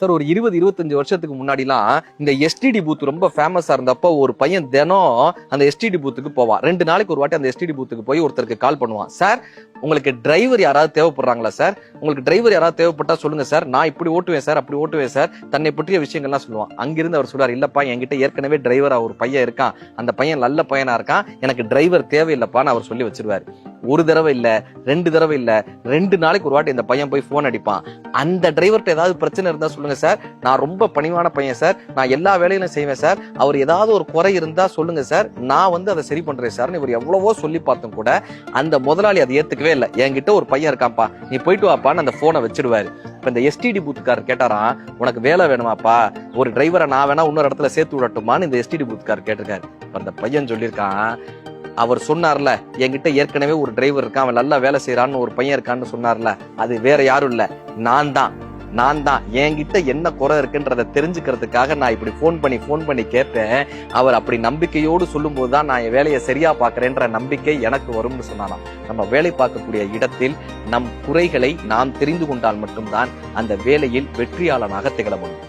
Sir ஒரு 20-25 வருஷத்துக்கு முன்னாடிலாம் இந்த எஸ்டிடி பூத் ரொம்ப ஃபேமஸா இருந்தப்போ ஒரு பையன் தினம் அந்த எஸ்டிடி பூத்துக்கு போவான். 2 நாளைக்கு ஒரு வாட்டி அந்த எஸ்டிடி பூத்துக்கு போய் ஒருத்தருக்கு கால் பண்ணுவான். சார் உங்களுக்கு டிரைவர் யாராவது தேவைப்படுறாங்களா சார், உங்களுக்கு டிரைவர் யாராவது தேவைப்பட்டா சொல்லுங்க சார், நான் இப்படி ஓட்டுவேன் சார், அப்படி ஓட்டுவேன் சார், தன்னை பற்றிய விஷயங்கள்லாம் சொல்லுவான். அங்கிருந்து அவர் சொல்றாரு, இல்லப்பா என்கிட்ட ஏற்கனவே டிரைவரா ஒரு பையன் இருக்கான், அந்த பையன் நல்ல பையனா இருக்கான், எனக்கு டிரைவர் தேவையில்லைப்பான்னு அவர் சொல்லி வச்சிருவாரு. ஒரு தடவை இல்ல, 2 தடவை இல்ல, 2 நாளைக்கு ஒரு வாட்டி இந்த பையன் போய் போன் அடிப்பான். அந்த டிரைவர்கிட்ட ஏதாவது பிரச்சனை இருந்தா சொல்லுங்க சார், நான் ரொம்ப பணிவான பையன் சார், நான் எல்லா வேலையிலும் செய்வேன் சார், அவர் ஏதாவது ஒரு குறை இருந்தா சொல்லுங்க சார், நான் வந்து அதை சரி பண்றேன் சார். இவர் எவ்வளவோ சொல்லி பார்த்தும் கூட அந்த முதலாளி அதை ஏத்துக்கவே இல்லை. என்கிட்ட ஒரு பையன் இருக்கான்ப்பா, நீ போயிட்டு வாப்பான்னு அந்த போனை வச்சிடுவாரு. இப்ப இந்த எஸ்டிடி பூத்துக்காரர் கேட்டாராம், உனக்கு வேலை வேணுமாப்பா, ஒரு டிரைவரை நான் வேணா இன்னொரு இடத்துல சேர்த்து விடட்டுமான்னு இந்த எஸ்டிடி பூத்துக்காரர் கேட்டிருக்காரு. அந்த பையன் சொல்லியிருக்கான், அவர் சொன்னார்ல என்கிட்ட ஏற்கனவே ஒரு டிரைவர் இருக்கான், அவன் நல்லா வேலை செய்யறான்னு ஒரு பையன் இருக்கான்னு சொன்னார்ல, அது வேற யாரும் இல்ல, நான் தான் என்கிட்ட என்ன குறை இருக்குன்றத தெரிஞ்சுக்கிறதுக்காக நான் இப்படி போன் பண்ணி கேட்பேன். அவர் அப்படி நம்பிக்கையோடு சொல்லும் போதுதான் நான் என் வேலையை சரியா பாக்குறேன்ற நம்பிக்கை எனக்கு வரும்னு சொன்னாலாம். நம்ம வேலை பார்க்கக்கூடிய இடத்தில் நம் குறைகளை நாம் தெரிந்து கொண்டால் மட்டும்தான் அந்த வேலையில் வெற்றியாளனாக திகழ முடியும்.